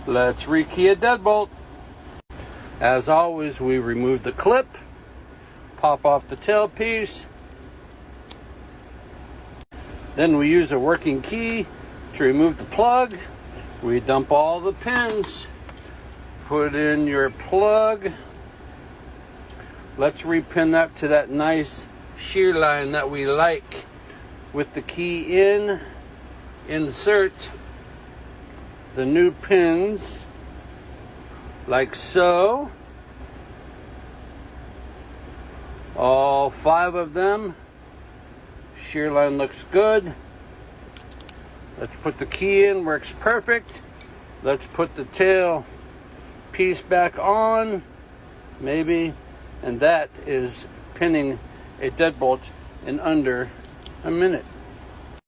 Let's rekey a deadbolt. As always, we remove the clip, pop off the tailpiece. Then we use a working key to remove the plug. We dump all the pins, put in your plug. Let's repin that to that nice shear line that we like. With the key in, insert the new pins like so. All 5 of them. Shear line looks good. Let's put the key in, works perfect. Let's put the tail piece back on, maybe, and that is pinning a deadbolt in under a minute.